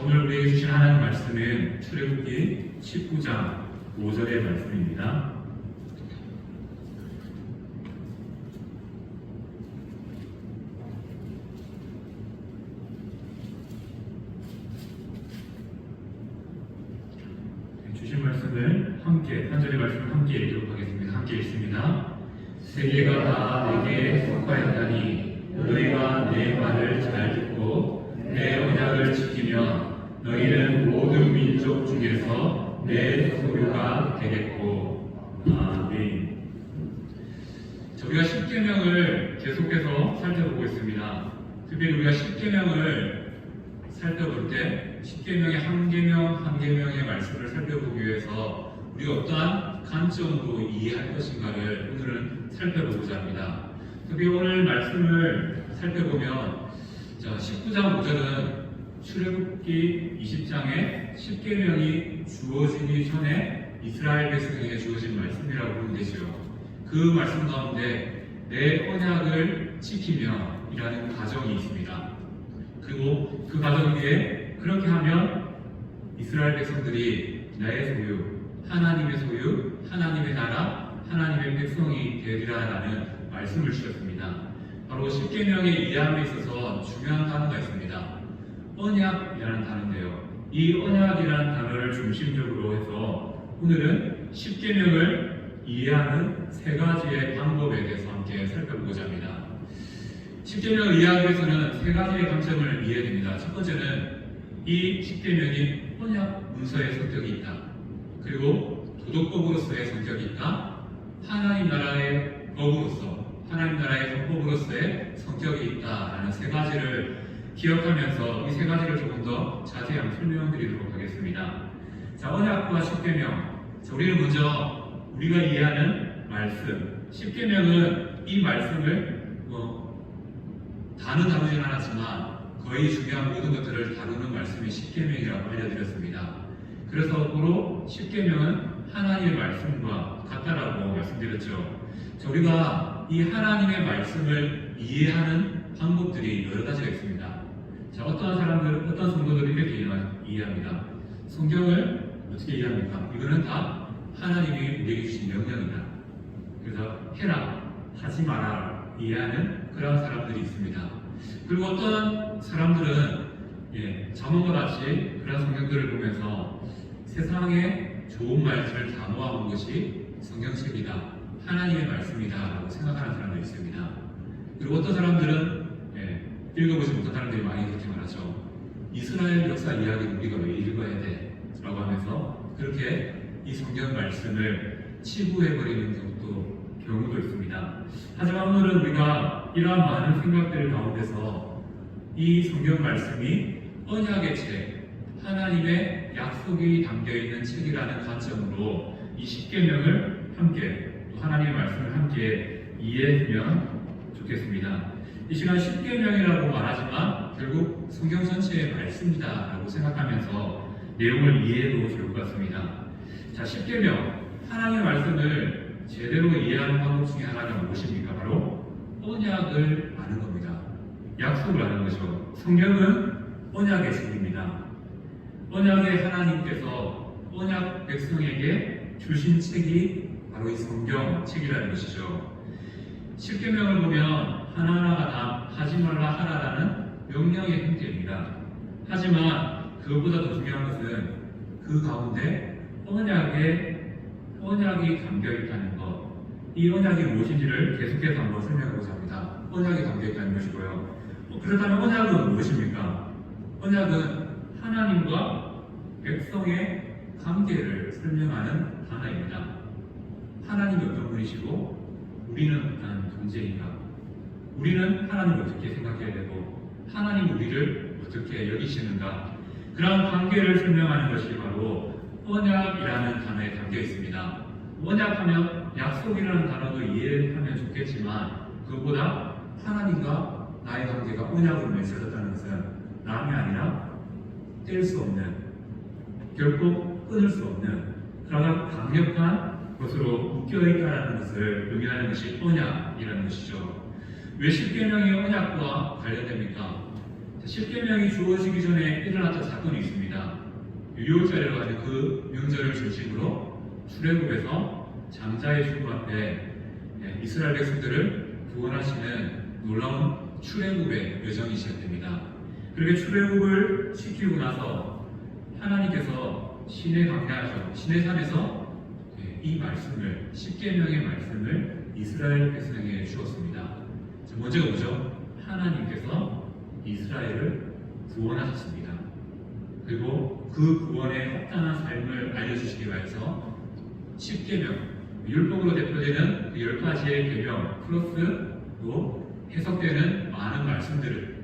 오늘 우리에게 주신 하나님 말씀은 출애굽기 19장 5절의 말씀입니다. 주신 말씀을 함께, 한 절의 말씀을 함께 읽도록 하겠습니다. 함께 읽습니다. 세계가 다 내게 속하였다니 너희가 내 말을 잘 듣고 내 언약을 지키면 너희는 모든 민족 중에서 내 소유가 되겠고. 아멘. 우리가 십계명을 계속해서 살펴보고 있습니다. 특별히 우리가 십계명을 살펴볼 때 십계명의 한 계명 한 계명의 말씀을 살펴보기 위해서 우리가 어떠한 관점으로 이해할 것인가를 오늘은 살펴보고자 합니다. 특히 오늘 말씀을 살펴보면 19장 5절은 출애굽기 20장에 십계명이 주어지기 전에 이스라엘 백성에게 주어진 말씀이라고 보면 되죠. 그 말씀 가운데 내 언약을 지키며 이라는 가정이 있습니다. 그리고 그 가정 위에 그렇게 하면 이스라엘 백성들이 나의 소유, 하나님의 소유, 하나님의 나라, 하나님의 백성이 되리라라는 말씀을 주셨습니다. 바로 십계명의 이해함에 있어서 중요한 단어가 있습니다. 언약이라는 단어인데요. 이 언약이라는 단어를 중심적으로 해서 오늘은 십계명을 이해하는 세 가지의 방법에 대해서 함께 살펴보고자 합니다. 십계명을 이해하기 위해서는 세 가지의 관점을 이해해야 됩니다. 첫 번째는 이 십계명이 언약 문서의 성격이 있다. 그리고 도덕법으로서의 성격이 있다. 하나님 나라의 법으로서, 하나님 나라의 헌법으로서의 성격이 있다라는 세 가지를 기억하면서 이 세 가지를 조금 더 자세히 설명드리도록 하겠습니다. 언약과 십계명. 우리는 먼저 우리가 이해하는 말씀. 십계명은 이 말씀을 다는 다루진 않았지만 거의 중요한 모든 것들을 다루는 말씀이 십계명이라고 알려드렸습니다. 그래서 고로 십계명은 하나님의 말씀과 같다라고 말씀드렸죠. 우리가 이 하나님의 말씀을 이해하는 방법들이 여러 가지가 있습니다. 어떤 사람들, 어떤 성도들은 이렇게 이해합니다. 성경을 어떻게 이해합니까? 이거는 다 하나님이 우리에게 주신 명령이다. 그래서 해라, 하지 마라 이해하는 그런 사람들이 있습니다. 그리고 어떤 사람들은 자문과 같이 그런 성경들을 보면서 세상에 좋은 말씀을 다 모아온 것이 성경책이다, 하나님의 말씀이다 라고 생각하는 사람들이 있습니다. 그리고 어떤 사람들은 읽어보지 못한 사람들이 많이 그렇게 말하죠. 이스라엘 역사 이야기를 우리가 왜 읽어야 돼? 라고 하면서 그렇게 이 성경 말씀을 치부해버리는 경우도 있습니다. 하지만 오늘은 우리가 이러한 많은 생각들 가운데서 이 성경 말씀이 언약의 책, 하나님의 약속이 담겨있는 책이라는 관점으로 이 십계명을 함께, 또 하나님의 말씀을 함께 이해하면 좋겠습니다. 이 시간 십계명이라고 말하지만 결국 성경 전체의 말씀이다 라고 생각하면서 내용을 이해해도 좋을 것 같습니다. 십계명, 하나님의 말씀을 제대로 이해하는 방법 중에 하나가 무엇입니까? 바로 언약을 아는 겁니다. 약속을 아는 거죠. 성경은 언약의 책입니다. 언약의 하나님께서 언약 백성에게 주신 책이 바로 이 성경 책이라는 것이죠. 십계명을 보면 하나하나가 다 하지 말라 하라라는 명령의 형태입니다. 하지만 그것보다 더 중요한 것은 그 가운데 언약이 담겨있다는 것, 이 언약이 무엇인지를 계속해서 한번 설명하고자 합니다. 언약이 담겨있다는 것이고요. 그렇다면 언약은 무엇입니까? 언약은 하나님과 백성의 관계를 설명하는 단어입니다. 하나님이 어떤 분이시고 우리는 어떤 존재인가? 우리는 하나님을 어떻게 생각해야 되고 하나님 우리를 어떻게 여기시는가? 그런 관계를 설명하는 것이 바로 언약이라는 단어에 담겨 있습니다. 언약하면 약속이라는 단어도 이해하면 좋겠지만 그것보다 하나님과 나의 관계가 언약으로 맺어졌다는 것은 남이 아니라 뗄 수 없는, 결코 끊을 수 없는 그러나 강력한 것으로 묶여있다는 것을 의미하는 것이 언약이라는 것이죠. 왜 십계명이 언약과 관련됩니까? 십계명이 주어지기 전에 일어났던 사건이 있습니다. 유월절이라고 하는 그 명절을 중심으로 출애굽에서 장자의 주님 앞에 이스라엘 백성들을 구원하시는 놀라운 출애굽의 여정이 시작됩니다. 그렇게 출애굽을 시키고 나서 하나님께서 시내 광야에서 시내 산에서 이 말씀을 십계명의 말씀을 이스라엘 백성에게 주었습니다. 먼저가 뭐죠? 하나님께서 이스라엘을 구원하셨습니다. 그리고 그 구원에 합당한 삶을 알려주시기 위해서 십계명, 율법으로 대표되는 그 10가지의 계명 플러스 또 해석되는 많은 말씀들을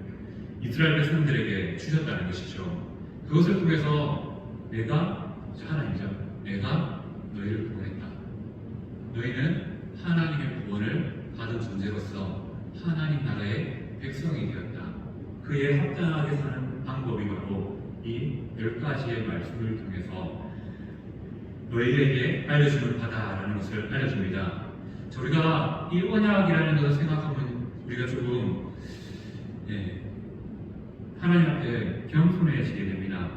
이스라엘 백성들에게 주셨다는 것이죠. 그것을 통해서 내가 하나님이죠. 내가 너희를 구원했다. 너희는 하나님의 구원을 받은 존재로서 하나님 나라의 백성이 되었다. 그에 합당하게 사는 방법이 바로 이 10가지의 말씀을 통해서 너희에게 알려줌을 받아라는 것을 알려줍니다. 우리가 이 언약이라는 것을 생각하면 우리가 조금 하나님 앞에 겸손해지게 됩니다.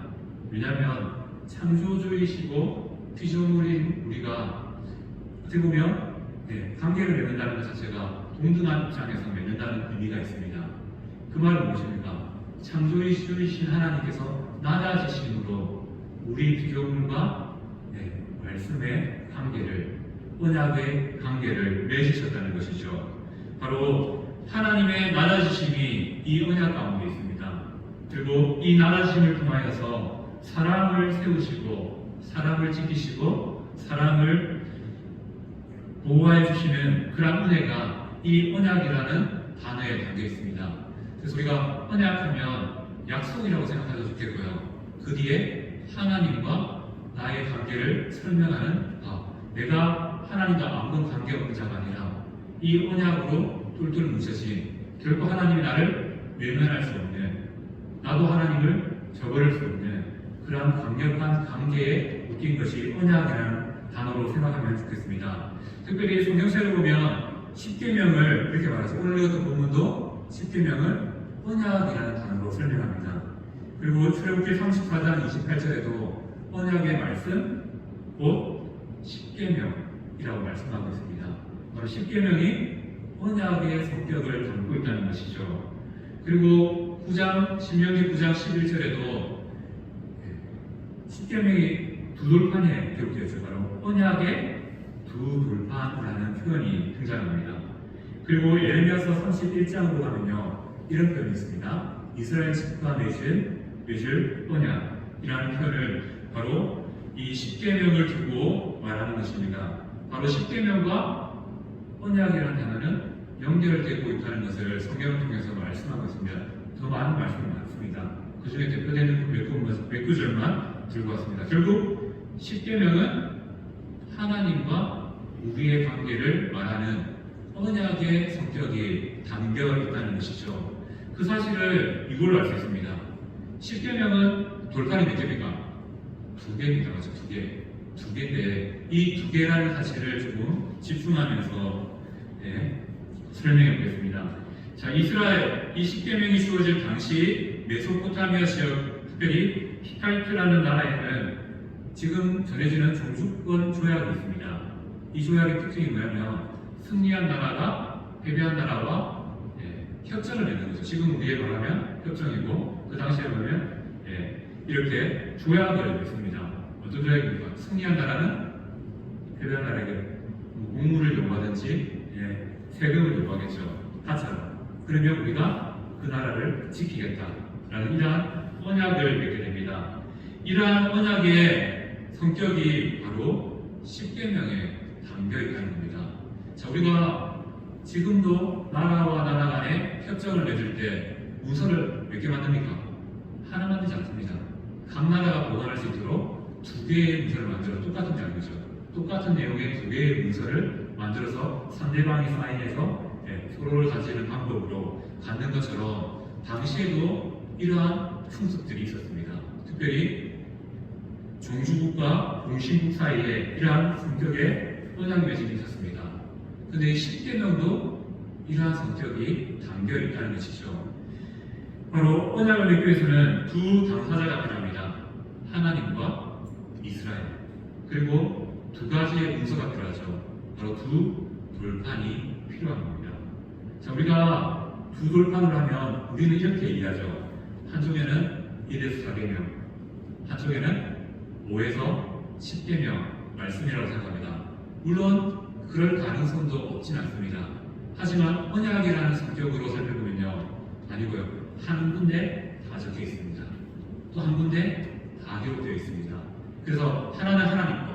왜냐하면 창조주이시고 피조물인 우리가 어떻게 보면 관계를 맺는다는 것 자체가 동등한 입장에서 맺는다는 의미가 있습니다. 그 말은 무엇입니까? 창조주이신 하나님께서 낮아지심으로 우리 피조물과 말씀의 관계를, 언약의 관계를 맺으셨다는 것이죠. 바로 하나님의 낮아지심이 이 언약 가운데 있습니다. 그리고 이 낮아지심을 통하여서 사랑을 세우시고 사랑을 지키시고 사랑을 보호해 주시는 그런 은혜가 이 언약이라는 단어에 담겨 있습니다. 그래서 우리가 언약하면 약속이라고 생각해도 좋겠고요. 그 뒤에 하나님과 나의 관계를 설명하는 내가 하나님과 아무런 관계없는 자가 아니라 이 언약으로 똘똘 뭉쳐진 결코 하나님이 나를 외면할 수 없는, 나도 하나님을 저버릴 수 없는 그러한 강력한 관계에 묶인 것이 언약이라는 단어로 생각하면 좋겠습니다. 특별히 성경책을 보면 십계명을 이렇게 말하죠. 오늘 읽었던 본문도 십계명을 언약이라는 단어로 설명합니다. 그리고 출애굽기 34장 28절에도 언약의 말씀, 곧 십계명이라고 말씀하고 있습니다. 바로 십계명이 언약의 성격을 담고 있다는 것이죠. 그리고 신명기 9장 11절에도 십계명이 두 돌판에 기록되어 있어요. 바로 언약의 두 돌판이라는 표현이 등장합니다. 그리고 예레미야서 31장으로 가면요, 이런 표현이 있습니다. 이스라엘 집과 맺을 언약이라는 표현을 바로 이 십계명을 두고 말하는 것입니다. 바로 십계명과 언약이라는 단어는 연결되고 있다는 것을 성경을 통해서 말씀하고 있습니다. 더 많은 말씀이 많습니다. 그 중에 대표되는 몇 구절만 들고 왔습니다. 결국 십계명은 하나님과 우리의 관계를 말하는 언약의 성격이 담겨 있다는 것이죠. 그 사실을 이걸로 알 수 있습니다. 십계명은 돌판이 몇 개입니까? 2개입니다. 맞죠? 2개. 2개인데 이 2개라는 사실을 조금 집중하면서 설명해 보겠습니다. 자, 이스라엘 이 십계명이 주어질 당시 메소포타미아 지역, 특별히 히타이트라는 나라에는 지금 전해지는 종주권 조약이 있습니다. 이 조약의 특징이 뭐냐면 승리한 나라가 패배한 나라와 협정을 맺는 거죠. 지금 우리에 말하면 협정이고 그 당시에 보면 이렇게 조약을 맺습니다. 어떤 조약입니까? 승리한 나라는 패배한 나라에게 공물을 요구하든지 세금을 요구하겠죠. 하처럼. 그러면 우리가 그 나라를 지키겠다라는 이러한 언약을 맺게 됩니다. 이러한 언약의 성격이 바로 십계명에 담겨 있다는 겁니다. 자, 우리가 지금도 나라와 나라 간에 협정을 맺을 때 문서를 몇 개 만듭니까? 하나 만들지 않습니다. 각 나라가 보관할 수 있도록 2개의 문서를 만들어 똑같은 내용이죠. 똑같은 내용의 2개의 문서를 만들어서 상대방이 사인해서 서로를 가지는 방법으로 갖는 것처럼 당시에도 이러한 풍습들이 있었습니다. 특별히 종주국과 공신국 사이에 이러한 성격의 언약 맺음이 있었습니다. 그런데 십계명도 이러한 성격이 담겨 있다는 것이죠. 바로 언약을 맺기 위해서는 두 당사자가 필요합니다. 하나님과 이스라엘. 그리고 두 가지의 문서가 필요하죠. 바로 두 돌판이 필요한 겁니다. 자, 우리가 두 돌판을 하면 우리는 이렇게 이해하죠. 한쪽에는 1에서 400명, 한쪽에는 5에서 10개명 말씀이라고 생각합니다. 물론 그럴 가능성도 없진 않습니다. 하지만 언약이라는 성격으로 살펴보면요, 아니고요. 한 군데 다 적혀 있습니다. 또 한 군데 다 기록되어 있습니다. 그래서 하나는 하나님 거,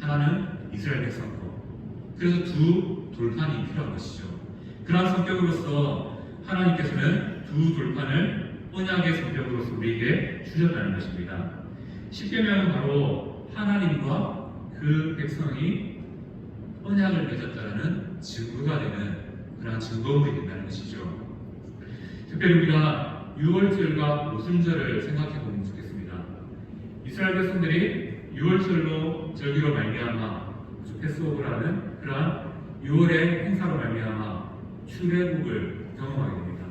하나는 이스라엘 백성 거. 그래서 두 돌판이 필요한 것이죠. 그러한 성격으로서 하나님께서는 두 돌판을 언약의 성격으로서 우리에게 주셨다는 것입니다. 십계명은 바로 하나님과 그 백성이 언약을 맺었다는 증거가 되는 그러한 증거물이 된다는 것이죠. 특별히 우리가 유월절과 오순절을 생각해 보면 좋겠습니다. 이스라엘 백성들이 유월절로 절기로 말미암아 패스오브라는 그러한 6월의 행사로 말미암아 출애굽을 경험하게 됩니다.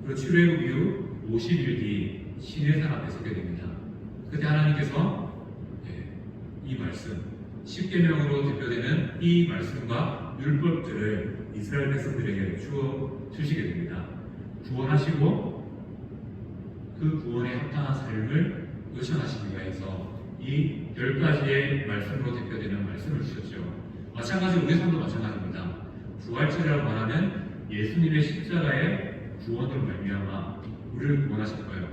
그리고 출애굽 이후 50일 뒤 시내산 앞에 서게 됩니다. 그때 하나님께서 이 말씀, 십계명으로 대표되는 이 말씀과 율법들을 이스라엘 백성들에게 주어 주시게 됩니다. 구원하시고 그 구원에 합당한 삶을 요청하시기 위해서 이 10가지의 말씀으로 대표되는 말씀을 주셨죠. 마찬가지로 우리 삶도 마찬가지입니다. 부활절이라고 말하는 예수님의 십자가의 구원으로 말미암아 우리를 구원하실 거예요.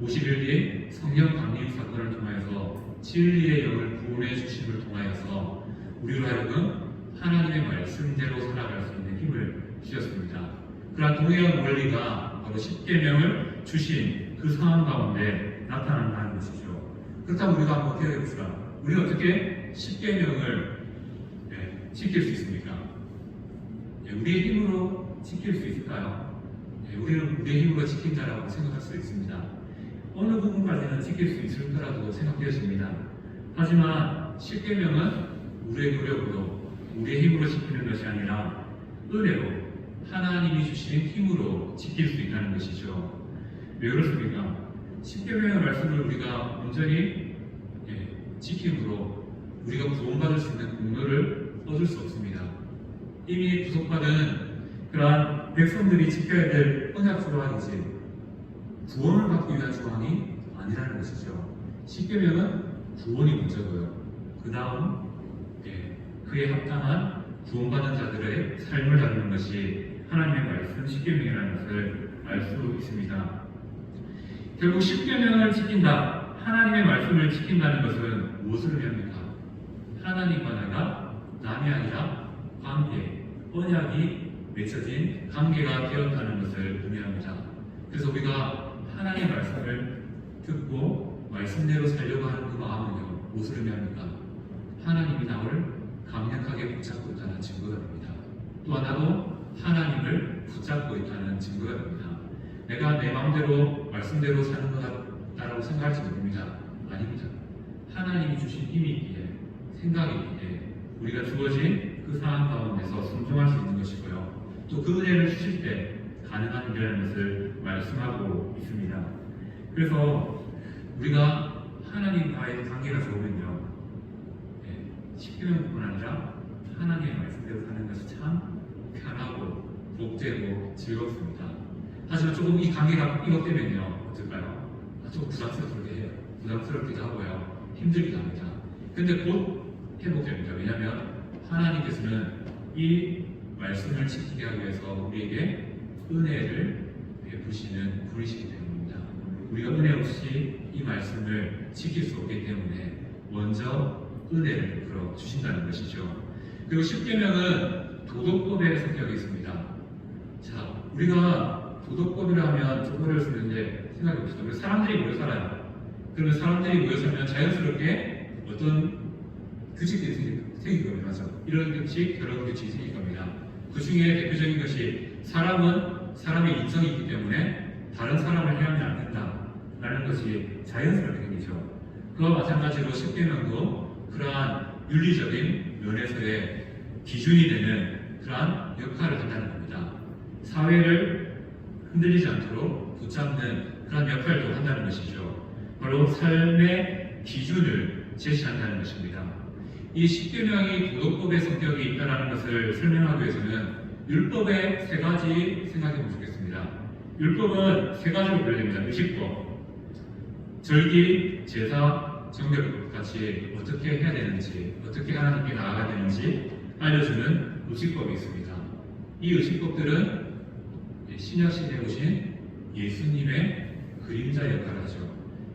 50일 뒤에 성령 강림 사건을 통하여서 진리의 영을 구원해 주심을 통하여서 우리로 하여금 하나님의 말씀대로 살아갈 수 있는 힘을 주셨습니다. 그러한 동일한 원리가 바로 십계명을 주신 그 상황 가운데 나타난다는 것이죠. 그렇다면 우리가 한번 기억해 봅시다. 우리가 어떻게 십계명을 지킬 수 있습니까? 우리의 힘으로 지킬 수 있을까요? 우리는 우리의 힘으로 지킨다라고 생각할 수 있습니다. 어느 부분까지는 지킬 수 있을 거라고 생각되어집니다. 하지만 십계명은 우리의 노력으로 우리의 힘으로 지키는 것이 아니라 은혜로 하나님이 주신 힘으로 지킬 수 있다는 것이죠. 왜 그렇습니까? 십계명의 말씀을 우리가 온전히 지킴으로 우리가 구원받을 수 있는 공로를 얻을 수 없습니다. 이미 구속받은 그러한 백성들이 지켜야 될 언약 조항이지 구원을 받기 위한 조항이 아니라는 것이죠. 십계명은 구원이 먼저고요. 그 다음 그에 합당한 구원받은 자들의 삶을 다루는 것이 하나님의 말씀 십계명이라는 것을 알 수 있습니다. 결국 십계명을 지킨다, 하나님의 말씀을 지킨다는 것은 무엇을 의미합니까? 하나님과 내가 남이 아니라 관계, 언약이 맺혀진 관계가 되었다는 것을 의미합니다. 그래서 우리가 하나님의 말씀을 듣고 말씀대로 살려고 하는 그 마음은요, 무엇을 의미합니까? 하나님이 나를 강력하게 붙잡고 있다는 증거가 됩니다. 또한 나도 하나님을 붙잡고 있다는 증거가 됩니다. 내가 내 마음대로 말씀대로 사는 것 같다라고 생각할지 모릅니다. 아닙니다. 하나님이 주신 힘이 있기에, 생각이 있기에 우리가 주어진 그 상황 가운데서 순종할 수 있는 것이고요. 또 그 은혜를 주실 때 가능한 일이라는 것을 말씀하고 있습니다. 그래서 우리가 하나님과의 관계가 좋으면요, 십계명뿐 아니라 하나님의 말씀대로 사는 것이 참 편하고 복되고 즐겁습니다. 하지만 조금 이 관계가 삐걱대면요, 어떨까요? 조금 부담스럽게 해요. 부담스럽기도 하고요, 힘들기도 합니다. 근데 곧 회복됩니다. 왜냐하면 하나님께서는 이 말씀을 지키게 하기 위해서 우리에게 은혜를 베푸시는 분이시기 때문입니다. 우리가 은혜 없이 이 말씀을 지킬 수 없기 때문에 먼저 은혜를 베풀어 주신다는 것이죠. 그리고 십계명은 도덕법의 성격이 있습니다. 자, 우리가 도덕법이라 하면 좀 어려울 수 있는데 생각해 봅시다. 우리 사람들이 모여 살아요. 그러면 사람들이 모여 살면 자연스럽게 어떤 규칙들이 생길 겁니다. 맞죠? 이런 규칙, 저런 규칙이 생길 겁니다. 그 중에 대표적인 것이 사람은 사람의 인성이 있기 때문에 다른 사람을 해하면 안 된다라는 것이 자연스럽게 생기죠. 그와 마찬가지로 십계명도 그러한 윤리적인 면에서의 기준이 되는 그러한 역할을 한다는 겁니다. 사회를 흔들리지 않도록 붙잡는 그런 역할도 한다는 것이죠. 바로 삶의 기준을 제시한다는 것입니다. 이 십계명이 도덕법의 성격이 있다는 것을 설명하기 위해서는 율법의 세 가지 생각해 보면 좋겠습니다. 율법은 세 가지로 분류됩니다. 의식법, 절기, 제사, 정결법 같이 어떻게 해야 되는지, 어떻게 하나님께 나아가야 되는지 알려주는 의식법이 있습니다. 이 의식법들은 신약 시대에 오신 예수님의 그림자 역할을 하죠.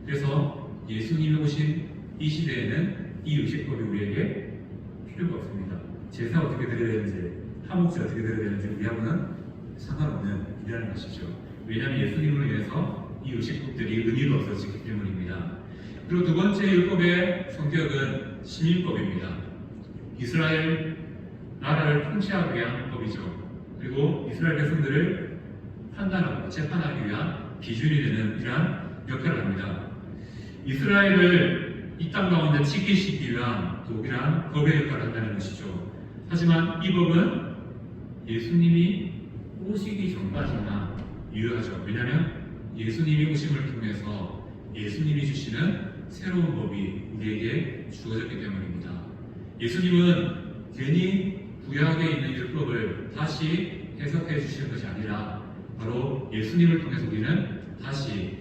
그래서 예수님이 오신 이 시대에는 이 의식법이 우리에게 필요가 없습니다. 제사 어떻게 드려야 되는지, 화목제 어떻게 드려야 되는지 우리하고는 상관없는 일이라는 것이죠. 왜냐하면 예수님을 위해서 이 의식법들이 의미가 없어지기 때문입니다. 그리고 두 번째 율법의 성격은 시민법입니다. 이스라엘 나라를 통치하기 위한 법이죠. 그리고 이스라엘 백성들을 판단하고 재판하기 위한 기준이 되는 이러한 역할을 합니다. 이스라엘을 이 땅 가운데 지키시기 위한 독일한 법의 역할을 한다는 것이죠. 하지만 이 법은 예수님이 오시기 전까지나 유효하죠. 왜냐하면 예수님이 오심을 통해서 예수님이 주시는 새로운 법이 우리에게 주어졌기 때문입니다. 예수님은 괜히 구약에 있는 율법을 다시 해석해 주시는 것이 아니라 바로 예수님을 통해서 우리는 다시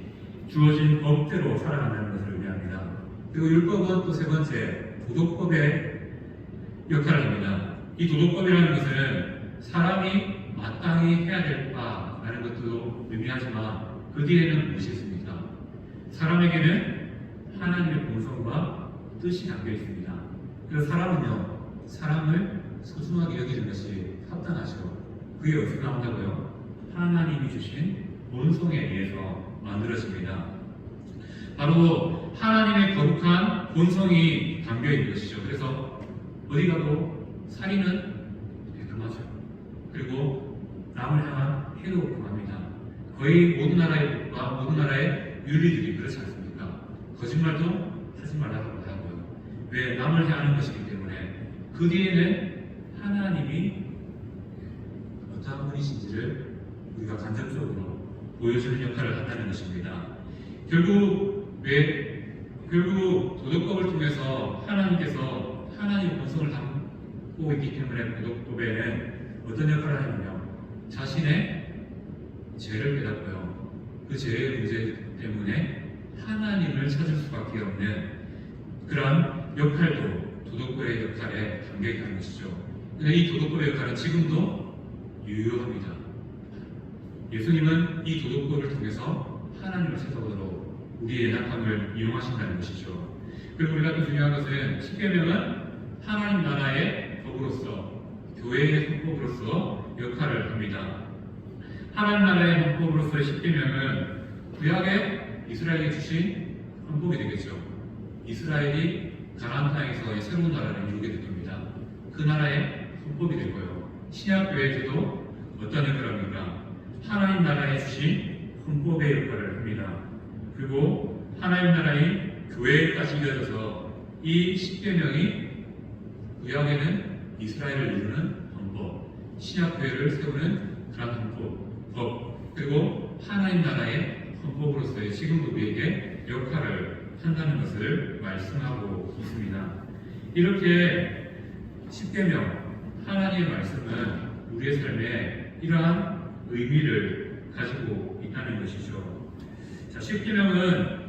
주어진 법대로 살아간다는 것을 의미합니다. 그리고 율법은 또 세 번째 도덕법의 역할을 합니다. 이 도덕법이라는 것은 사람이 마땅히 해야 될 바라는 것도 의미하지만 그 뒤에는 무엇이 있습니까? 사람에게는 하나님의 본성과 뜻이 담겨 있습니다. 그래서 사람은요, 사람을 소중하게 여기는 것이 합당하죠. 그게 어디서 나온다고요? 하나님이 주신 본성에 의해서 만들어집니다. 바로 하나님의 거룩한 본성이 담겨 있는 것이죠. 그래서 어디 가도 살인은 금하죠. 그리고 남을 향한 해도 금합니다. 거의 모든 나라의 법과 모든 나라의 윤리들이 그렇지 않습니까? 거짓말도 하지 말라고 하고요. 왜? 남을 향하는 것이기 때문에. 그 뒤에는 하나님이 어떠한 분이신지를 우리가 간접적으로 보여주는 역할을 한다는 것입니다. 결국 도덕법을 통해서 하나님께서 하나님의 본성을 담고 있기 때문에 도덕법에는 어떤 역할을 하냐면요, 자신의 죄를 깨닫고요, 그 죄의 문제 때문에 하나님을 찾을 수밖에 없는 그런 역할도 도덕법의 역할에 담겨 있다는 것이죠. 근데 이 도덕법의 역할은 지금도 유효합니다. 예수님은 이 도덕법을 통해서 하나님을 찾아오도록 우리의 연약함을 이용하신다는 것이죠. 그리고 우리가 또 중요한 것은 십계명은 하나님 나라의 법으로서, 교회의 헌법으로서 역할을 합니다. 하나님 나라의 헌법으로서의 십계명은 구약에 이스라엘이 주신 헌법이 되겠죠. 이스라엘이 가나안 땅에서의 새로운 나라를 이루게 될 겁니다. 그 나라의 헌법이 되고요. 신약 교회에서도 어떤 역할을 합니까? 하나님 나라에 주신 헌법의 역할을 합니다. 그리고 하나님 나라의 교회까지 이어져서 이 십계명이 구약에는 이스라엘을 이루는 헌법, 신약 교회를 세우는 그런 헌법, 법, 그리고 하나님 나라의 헌법으로서의 지금도 우리에게 역할을 한다는 것을 말씀하고 있습니다. 이렇게 십계명, 하나님의 말씀은 우리의 삶에 이러한 의미를 가지고 있다는 것이죠. 자, 십계명은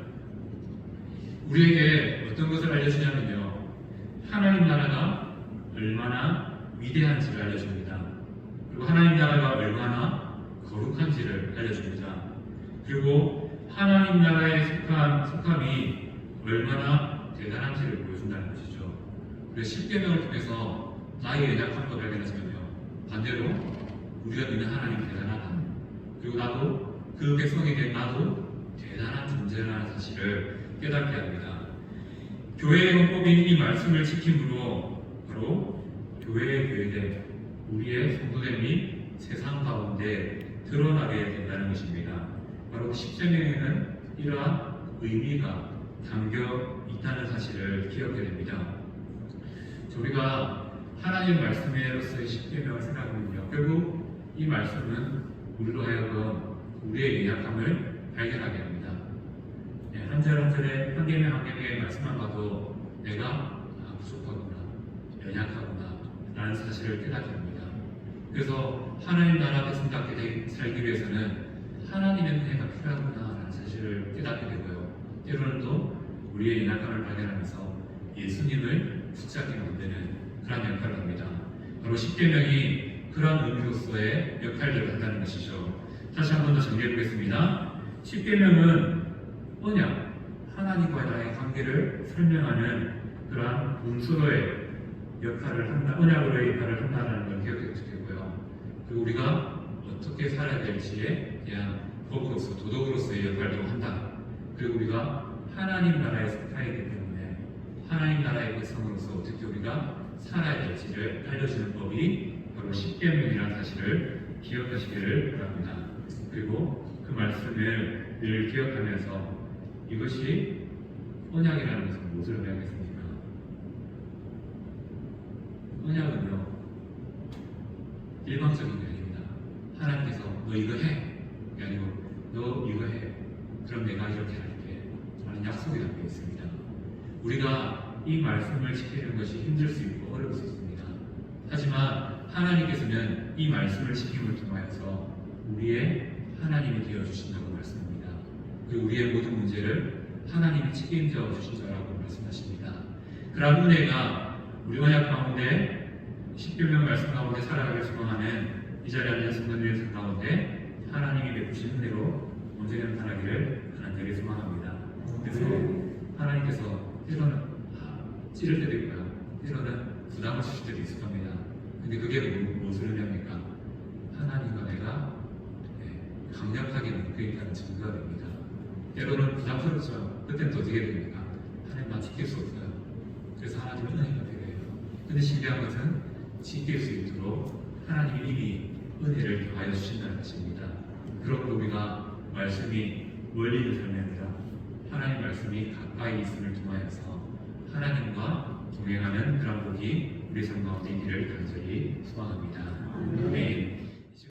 우리에게 어떤 것을 알려주냐면요, 하나님 나라가 얼마나 위대한지를 알려줍니다. 그리고 하나님 나라가 얼마나 거룩한지를 알려줍니다. 그리고 하나님 나라의 속함이 얼마나 대단한지를 보여준다는 것이죠. 그래서 십계명을 통해서 나의 연약함을 발견하시면요, 반대로 우리가 믿는 하나님이 대단하다, 그리고 나도 그 백성에게 나도 대단한 존재라는 사실을 깨닫게 합니다. 교회의 헌법인 이 말씀을 지킴으로 바로 교회의 교회됨, 우리의 성도됨이 세상 가운데 드러나게 된다는 것입니다. 바로 십계명에는 이러한 의미가 담겨 있다는 사실을 기억해야 됩니다. 우리가 하나님 말씀으로서의 십계명을 생각하면요, 결국 이 말씀은 우리로 하여금 우리의 연약함을 발견하게 합니다. 한 절 한 절에 한 개명 한 개명의 말씀만 봐도 내가 부족하구나, 연약하구나 라는 사실을 깨닫게 합니다. 그래서 하나님 나라 백성답게 살기 위해서는 하나님의 은혜가 필요하구나 라는 사실을 깨닫게 되고요. 때로는 또 우리의 연약함을 발견하면서 예수님을 붙잡게 만드는 그런 역할을 합니다. 바로 십계명이 그런 의미로서의 역할을 한다는 것이죠. 다시 한 번 더 정리해 보겠습니다. 십계명은 언약, 하나님과의 관계를 설명하는 그러한 문서로의 역할을 한다, 언약으로의 역할을 한다는 걸 기억해 주시고요. 그리고 우리가 어떻게 살아야 될지에 대한 법으로서, 도덕으로서의 역할도 한다. 그리고 우리가 하나님 나라에 속하기 때문에 하나님 나라의 백성으로서 어떻게 우리가 살아야 될지를 알려주는 법이 바로 십계명이라는 사실을 기억하시기를 바랍니다. 그리고 그 말씀을 늘 기억하면서 이것이 언약이라는 것은 무엇을 의미하겠습니까? 언약은요, 일방적인 게 아닙니다. 하나님께서 너 이거 해, 아니고 너 이거 해, 그럼 내가 이렇게 할게 라는 약속이 담겨 있습니다. 우리가 이 말씀을 지키는 것이 힘들 수 있고 어려울 수 있습니다. 하지만 하나님께서는 이 말씀을 지킴을 통하여서 우리의 하나님이 되어주신다고 말씀합니다. 그리고 우리의 모든 문제를 하나님이 책임져 주신 자라고 말씀하십니다. 그런 은혜가 우리 언약 가운데 십계명 말씀 가운데 살아가길 소망하는 이 자리에 앉은 성도님의 가운데 하나님이 베푸신 은혜로 언제나 나타나기를 간절히 소망합니다. 그래서 하나님께서 때로는 찌를 때도 있고요, 때로는 부담을 주실 때도 있을 겁니다. 근데 그게 무엇을 의미합니까? 하나님과 내가 강력하게 묶여 있다는 증거가 됩니다. 때로는 부담스럽죠. 그때는 또 어떻게 됩니까? 하나님만 지킬 수 없어요. 그래서 하나님은 은혜가 필요해요. 근데 신기한 것은 지킬 수 있도록 하나님이 이미 은혜를 더하여 주신다는 것입니다. 그러므로 우리가 말씀이 멀리 있는 삶이 아니라 하나님 말씀이 가까이 있음을 통하여서 하나님과 동행하는 그런 복이 우리 삶 가운데 있기를 간절히 소망합니다. 아멘.